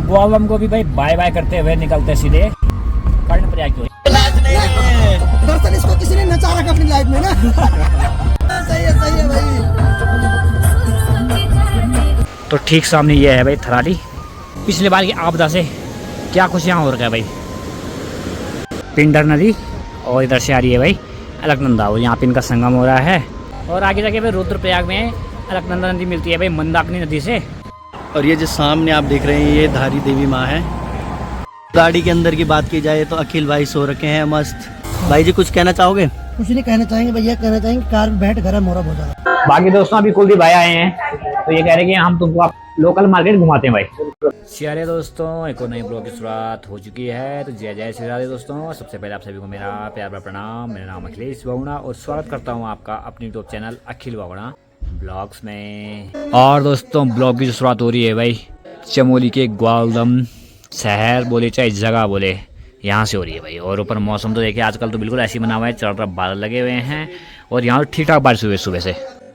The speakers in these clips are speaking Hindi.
ग्वालम को भी भाई बाय बाय करते हुए निकलते सीधे कर्णप्रयाग की ओर। दरअसल इसको किसी ने नचा रखा अपनी लाइफ में ना। सही है भाई। तो ठीक सामने ये है भाई थराली। पिछले बार की आपदा से क्या कुछ यहाँ हो रखा है भाई। पिंडर नदी और इधर से आ रही है भाई अलकनंदा, और यहाँ पे इनका संगम हो रहा है। और आगे जाके भाई रुद्रप्रयाग में अलकनंदा नदी मिलती है भाई मंदाकिनी नदी से। और ये जो सामने आप देख रहे हैं ये धारी देवी माँ है। गाड़ी के अंदर की बात की जाए तो अखिल भाई सो रखे हैं मस्त। भाई जी कुछ कहना चाहोगे? कुछ नहीं कहना चाहेंगे भैया, कहना चाहेंगे कार में बैठ घर मोरा हो जाएगा। बाकी दोस्तों अभी कुलदीप भाई आए हैं तो ये कह रहे हैं कि हम तुमको लोकल मार्केट घुमाते हैं भाई। चलिए दोस्तों एक और नए ब्लॉग की शुरुआत हो चुकी है। तो जय जय श्री राधे दोस्तों। सबसे पहले आप सभी को मेरा प्यार भरा प्रणाम। मेरा नाम अखिलेश वावड़ा और स्वागत करता हूँ आपका अपने यूट्यूब चैनल अखिल वावड़ा ब्लॉग्स में। और दोस्तों ब्लॉग की जो शुरुआत हो रही है भाई चमोली के ग्वालदम शहर बोले चाहे जगह बोले यहाँ से हो रही है भाई। और ऊपर मौसम तो देखिए आजकल तो बिल्कुल ऐसे ही बना हुआ है, चारों तरफ बादल लगे हुए हैं और यहाँ ठीक ठाक बारिश हुई है सुबह से।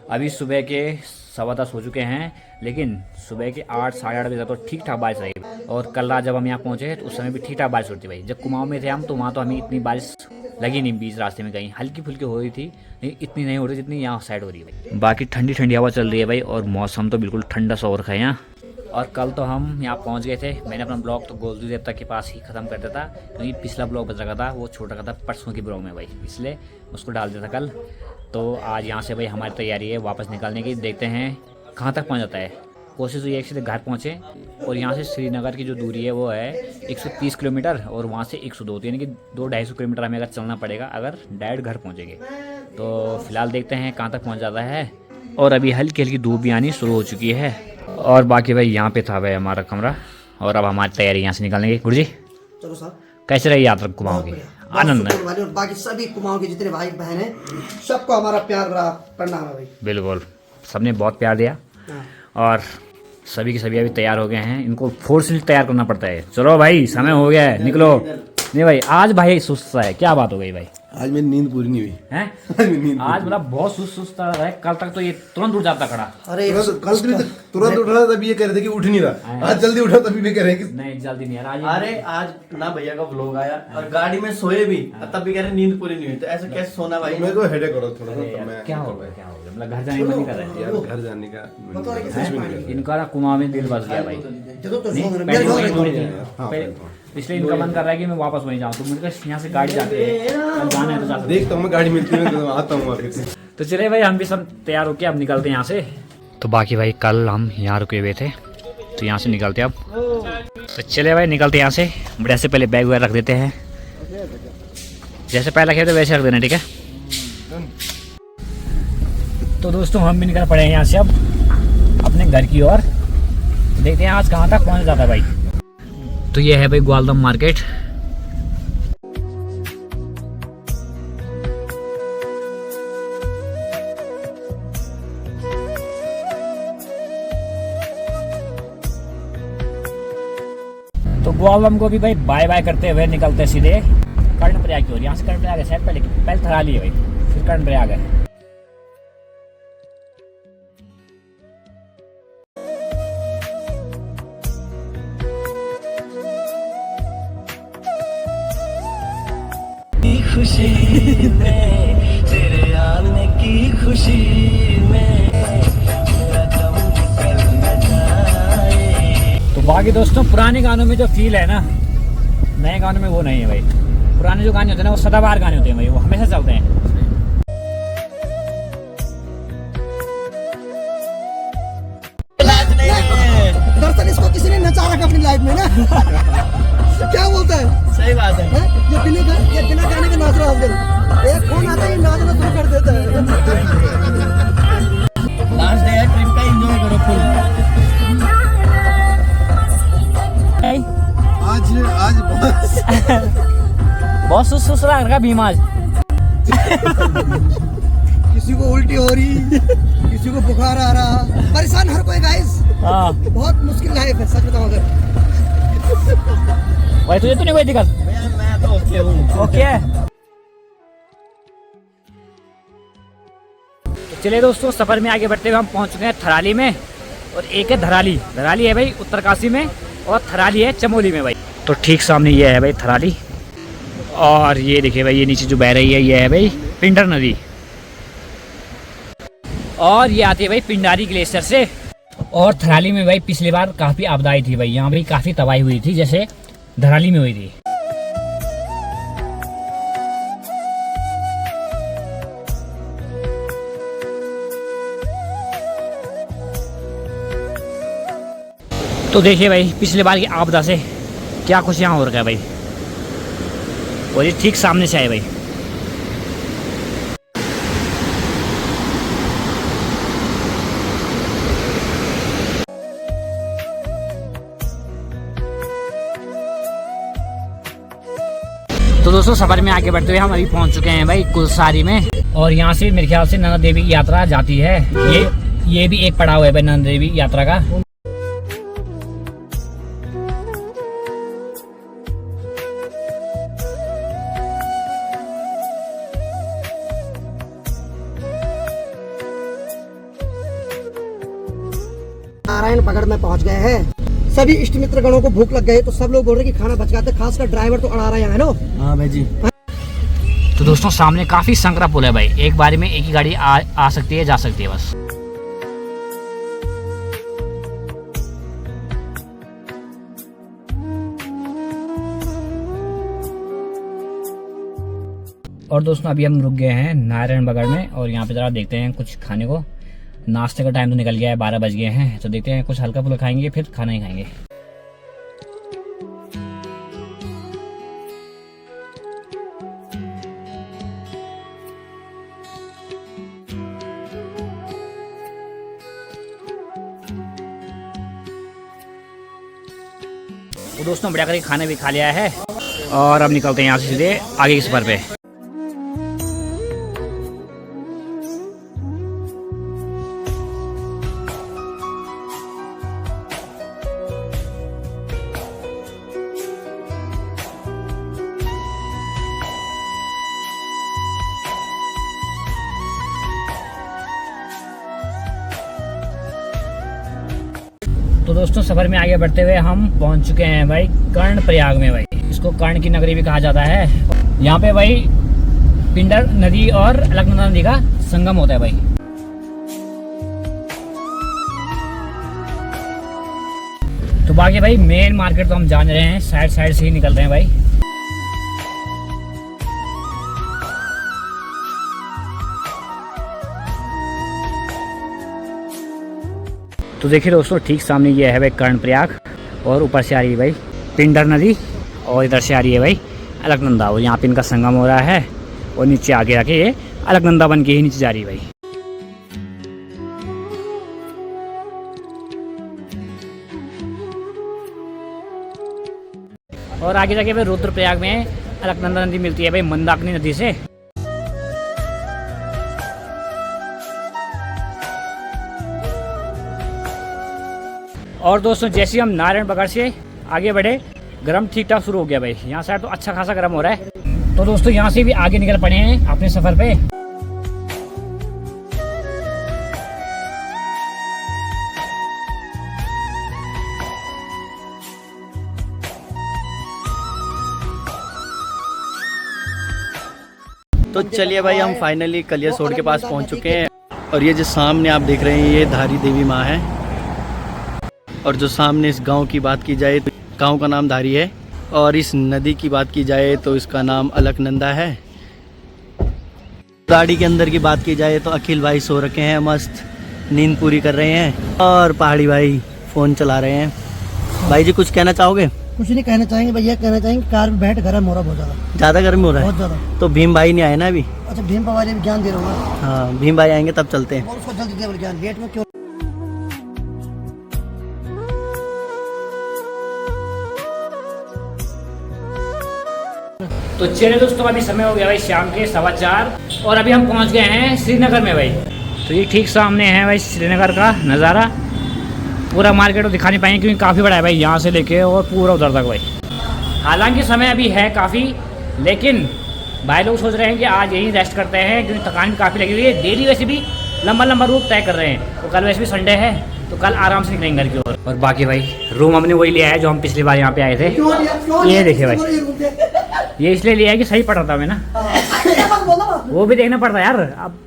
अभी सुबह के 10:15 हो चुके हैं, लेकिन सुबह के 8 साढ़े 8 बजे तक तो ठीक ठाक बारिश रही। और कल रात जब हम यहाँ पहुँचे तो उस समय भी ठीक ठाक बारिश होती भाई। जब कुमाऊं में थे हम तो वहाँ तो हमें इतनी बारिश लगी नहीं, बीच रास्ते में कहीं हल्की फुल्की हो रही थी, लेकिन इतनी नहीं हो रही जितनी यहाँ साइड हो रही है भाई। बाकी ठंडी ठंडी हवा चल रही है भाई और मौसम तो बिल्कुल ठंडा सा हो रखा है यहाँ। और कल तो हम यहाँ पहुँच गए थे। मैंने अपना ब्लॉग तो गोलदू देवता के पास ही ख़त्म कर दिया था, क्योंकि पिछला ब्लॉग बच रखा था वो छोटा रखा था परसों के ब्लॉग में भाई, इसलिए उसको डाल दिया था कल। तो आज यहाँ से भाई हमारी तैयारी है वापस निकलने की। देखते हैं कहाँ तक पहुँच जाता है। कोशिश हुई है कि घर पहुँचे। और यहाँ से श्रीनगर की जो दूरी है वो है 130 किलोमीटर और वहाँ से 102, यानी कि 200-250 किलोमीटर हमें अगर चलना पड़ेगा अगर डायरेक्ट घर पहुँचेंगे। तो फिलहाल देखते हैं कहाँ तक पहुँच जाता है। और अभी हल्की हल्की धूप भी आनी शुरू हो चुकी है। और बाकी भाई यहाँ पे था भाई हमारा कमरा और अब हमारी तैयारी यहाँ से निकलने की। गुरु जी चलो साहब, कैसे रही यात्रा कुमाऊं की? आनंद है और बाकी सभी कुमाऊं के जितने भाई बहन हैं सबको हमारा प्यार भरा प्रणाम है भाई। बिल्कुल, सबने बहुत प्यार दिया और सभी के सभी अभी तैयार हो गए हैं। इनको फोर्सली तैयार करना पड़ता है। चलो भाई समय हो गया है, निकलो। नहीं भाई आज भाई सुस्त है, क्या बात हो गई भाई? आज मेरी नींद पूरी नहीं हुई हैं? आज मतलब बहुत सुस्त है। कल तक तो ये तुरंत उठ जाता खड़ा। अरे कल तुरंत उठ रहा था, तभी ये कह रहे थे कि उठ नहीं रहा। आज जल्दी उठा तभी भी कह रहे हैं कि नहीं जल्दी नहीं यार। अरे आज ना भैया का व्लॉग आया और गाड़ी में सोए भी तब भी कह रहे नींद पूरी नहीं हुई। तो ऐसे कैसे सोना भाई? मेरे को हेडेक हो रहा थोड़ा सा। मैं क्या हो गया मतलब घर जाने का मन नहीं कर रहा है यार, घर जाने का मन नहीं कर रहा। इनका ना कुमाऊं में दिल बस गया भाई। इसलिए इनका मन कर रहा है कि मैं वापस वहीं जाऊँ। तो मुझे यहाँ से गाड़ी जाती है, जाना है तो जा सकते हैं। देखता हूँ मैं गाड़ी मिलती है तो आता हूँ मार्केट से। तो चले भाई हम भी सब तैयार होके अब निकलते हैं यहाँ से। तो बाकी भाई कल हम यहाँ रुके हुए थे तो यहाँ से निकलते अब। तो चले भाई निकलते यहाँ से। बढ़िया से पहले बैग वगैरह रख देते हैं, जैसे पहले रखे थे वैसे रख देना, ठीक है? तो दोस्तों हम भी निकल पड़े हैं यहाँ से अब अपने घर की ओर। देखते हैं आज कहाँ तक पहुँच जाता है भाई। तो ये है भाई ग्वालदम मार्केट। तो ग्वालदम को भी भाई बाय बाय करते हुए निकलते सीधे कर्णप्रयाग की ओर। यहाँ से कर्णप्रयाग है शायद, पहले थराली है भाई, फिर कर्णप्रयाग है। खुशी में तेरे आने की खुशी में तो बाकी दोस्तों पुराने गानों में जो फील है ना, नए गानों में वो नहीं है भाई। पुराने जो गाने होते हैं ना वो सदाबहार गाने होते हैं भाई, वो हमेशा चलते हैं। दरअसल इसको किसी ने नचा रखा अपनी लाइफ में ना। क्या बोलता है? सही बात है। ये बिना गाने के नाच रहा है। एक फोन आता है नाचना शुरू कर देता है। लास्ट डे है ट्रिप का, एंजॉय करो फुल। आज बहुत सुस्त लग रहा भीम आज। किसी को उल्टी हो रही, किसी को बुखार आ रहा, परेशान हर कोई गाइस। हाँ बहुत मुश्किल लाइफ है सच बताऊं अगर। भाई तुझे तो नहीं कोई दिक्कत? मैं तो ओके हूँ। ओके है। तो चलिए दोस्तों सफर में आगे बढ़ते हुए हम पहुंच चुके हैं थराली में। और एक है धराली। धराली है भाई उत्तरकाशी में और थराली है चमोली में भाई। तो ठीक सामने ये है भाई थराली, और ये देखिए भाई ये नीचे जो बह रही है ये है भाई पिंडर नदी, और ये आती है भाई पिंडारी ग्लेशियर से। और थराली में भाई पिछली बार काफ़ी आपदाई थी भाई, यहाँ भाई काफ़ी तबाही हुई थी जैसे धराली में हुई थी। तो देखिए भाई पिछले बार की आपदा से क्या कुछ यहाँ हो रखा है भाई, और ये ठीक सामने से आए भाई। तो दोस्तों सफर में आगे बढ़ते हुए हम अभी पहुंच चुके हैं भाई कुलसारी में, और यहाँ से मेरे ख्याल से नंदा देवी की यात्रा जाती है। ये भी एक पड़ाव है भाई नंदा देवी यात्रा का। नारायण बगड़ में पहुंच गए हैं। सभी इष्ट मित्र गणों को भूख लग गई, तो सब लोग बोल रहे कि खाना बचकाते, खासकर ड्राइवर तो अड़ा रहा है ना। हाँ भाई जी। तो दोस्तों सामने काफी संकरा पुल है भाई, एक बारी में एक ही गाड़ी आ सकती है, जा सकती है बस। और दोस्तों अभी हम रुक गए हैं नारायण बगड़ में, और यहाँ पे जरा देखते हैं कुछ खाने को। नाश्ते का टाइम तो निकल गया है, 12 बज गए हैं, तो देखते हैं कुछ हल्का फुल्का खाएंगे फिर खाना ही खाएंगे। तो दोस्तों बढ़िया करके खाना भी खा लिया है, और अब निकलते हैं यहाँ से सीधे आगे के सफर पे। तो दोस्तों सफर में आगे बढ़ते हुए हम पहुंच चुके हैं भाई कर्ण प्रयाग में भाई। इसको कर्ण की नगरी भी कहा जाता है। यहाँ पे भाई पिंडर नदी और अलकनंदा नदी का संगम होता है भाई। तो बाकी भाई मेन मार्केट तो हम जान रहे हैं, साइड साइड से ही निकल रहे हैं भाई। तो देखिए दोस्तों ठीक सामने ये है भाई कर्ण प्रयाग, और ऊपर से आ रही है भाई पिंडर नदी, और इधर से आ रही है भाई अलकनंदा, और यहाँ पे इनका संगम हो रहा है, और नीचे आगे आके ये अलकनंदा बन के ही नीचे जा रही है भाई। और आगे जाके भाई रुद्रप्रयाग में अलकनंदा नदी मिलती है भाई मंदाकिनी नदी से। और दोस्तों जैसे हम नारायण बगड़ से आगे बढ़े, गर्म ठीक ठाक शुरू हो गया भाई। यहाँ साइड तो अच्छा खासा गर्म हो रहा है। तो दोस्तों यहाँ से भी आगे निकल पड़े हैं अपने सफर पे। तो चलिए भाई हम फाइनली कलियासोड़ के पास पहुंच चुके हैं, और ये जो सामने आप देख रहे हैं ये धारी देवी माँ है। और जो सामने इस गांव की बात की जाए तो गांव का नाम धारी है, और इस नदी की बात की जाए तो इसका नाम अलकनंदा है। गाड़ी के अंदर की बात की जाए तो अखिल भाई सो रखे हैं, मस्त नींद पूरी कर रहे हैं, और पहाड़ी भाई फ़ोन चला रहे हैं। भाई जी कुछ कहना चाहोगे? कुछ नहीं कहना चाहेंगे भैया, कहना चाहेंगे कार में बैठ गर्म हो रहा, बहुत ज़्यादा गर्मी हो रहा बहुत है। ज्यादा। तो भीम भाई नहीं आए ना अभी? अच्छा भीम पवारी भी ज्ञान दे रहा हूँ। हाँ भीम भाई आएंगे तब चलते हैं। और उसको जल्दी दे ज्ञान, लेट में क्यों। तो चलिए दोस्तों अभी समय हो गया भाई शाम के 4:15, और अभी हम पहुंच गए हैं श्रीनगर में भाई। तो ये ठीक सामने है भाई श्रीनगर का नज़ारा। पूरा मार्केट तो दिखा नहीं पाएंगे क्योंकि काफ़ी बड़ा है भाई, यहाँ से लेके और पूरा उधर तक भाई। हालांकि समय अभी है काफ़ी, लेकिन भाई लोग सोच रहे हैं कि आज यहीं रेस्ट करते हैं क्योंकि थकान भी काफ़ी लगी हुई है। डेली वैसे भी लंबा लंबा रूट तय कर रहे हैं, तो कल वैसे भी संडे है तो कल आराम से निकलेंगे घर की ओर। और बाकी भाई रूम हमने वही लिया है जो हम पिछली बार यहाँ पे आए थे। ये देखिए भाई, ये इसलिए लिया है कि सही पड़ रहा था हमें ना, वो भी देखना पड़ता है यार, अब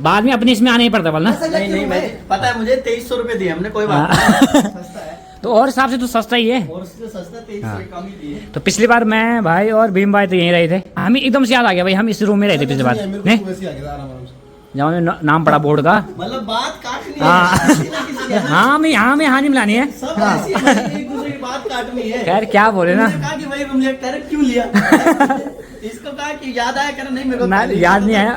बाद में अपनी इसमें आना ही पड़ता है वरना। नहीं मैं पता है मुझे 2300 रुपए दिए हमने, कोई बात नहीं, सस्ता है तो और हिसाब से तो सस्ता ही है, और उससे सस्ता 2300 कम ही दिए। तो पिछली बार मैं भाई और भीम भाई तो यहीं रहे थे, हमें एकदम से याद आ गया भाई हम इस रूम में रहे थे पिछली बार, नहीं वैसे ही आ गया आराम आराम से। जहाँ में नाम पड़ा बोर्ड का। मतलब बात काटनी है, हाँ किसी ना किसी के ना। हाँ में हानि मिलानी है। सब ऐसी है, एक दूसरे की बात काटनी है। खैर क्या बोले ना, मैंने कहा कि भाई रूम कह रहे क्यों लिया इसको कहा कि याद आया, कह रहा नहीं मेरे को ना याद नहीं आया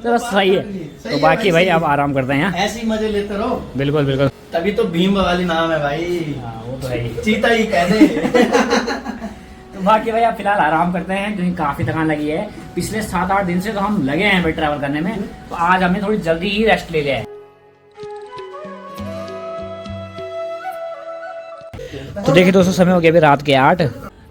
चलो सही है। तो बाकी भाई अब आराम करते हैं यहाँ, ऐसे ही मजे लेते रहो। बिल्कुल बिल्कुल। तभी तो भीम वाली नाम है भाई, वो तो है ही। चीता ही कह दे तो बाकी भाई अब फिलहाल आराम करते हैं क्योंकि काफी थकान लगी है, पिछले 7-8 दिन से तो हम लगे हैं भाई ट्रैवल करने में, तो आज हमने थोड़ी जल्दी ही रेस्ट ले लिया है। तो देखिए दोस्तों समय हो गया अभी रात के 8।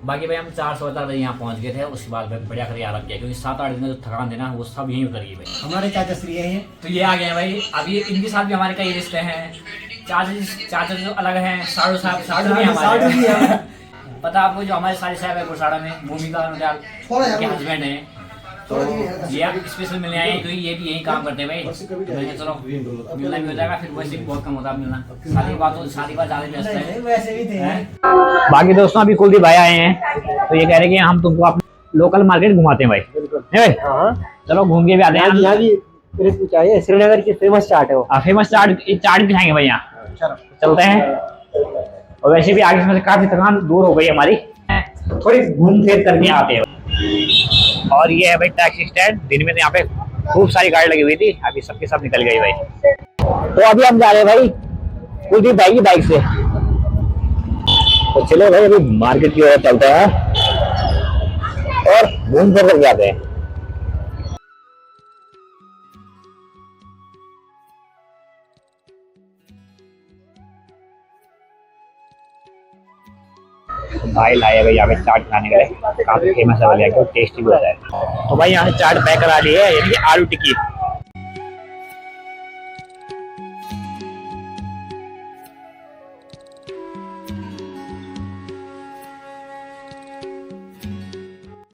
बाकी भाई हम 4:15 बजे यहाँ पहुंच गए थे, उसके बाद भाई बढ़िया कर आराम किया क्योंकि 7-8 दिन में जो थकान देना वो सब यहीं उतर गई भाई। हमारे चाचा श्री है ये, तो ये आ गए हैं भाई, अभी इनके साथ भी हमारे कई रिश्ते हैं, चाचा जो अलग हैं, साड़ू भी हमारे पता आपको जो हमारे सारे साहब है गुरसाड़ा में, भूमिका नोटियाल के हस्बैंड हैं, तो ये स्पेशल मिलने आए क्योंकि ये भी यही काम करते हैं भाई, तो मैंने चलो मिलना भी हो जाएगा, फिर वैसे भी बहुत कम होता है मिलना, शादी बात ज्यादा व्यस्त है वैसे भी थे। बाकी दोस्तों अभी कुलदीप भाई आए हैं, तो ये कह रहे हैं कि हम तुमको अपने लोकल मार्केट घुमाते हैं भाई, है भाई? चलो घूम के भी आते हैं। यहाँ भी श्रीनगर की फेमस चाट है वो, फेमस चाट भी खाएंगे भाई यहाँ, चलते हैं। और वैसे भी आगे से काफी थकान दूर हो गई हमारी, थोड़ी घूम फिर करके आते हैं। और ये है भाई टैक्सी स्टैंड, दिन में तो यहाँ पे खूब सारी गाड़ी लगी हुई थी, अभी सबके सब निकल गई भाई। तो अभी हम जा रहे हैं भाई कुलदीप भाई की बाइक से, तो चलो भाई अभी मार्केट की ओर चलते हैं और घूम फिर कर जाते हैं। भाई लाए भाई यहाँ पे चाट खाने के लिए, काफी फेमस है, टेस्टी भी होता है। तो भाई यहाँ से चाट पैक करा ली है, यानी कि आलू टिक्की।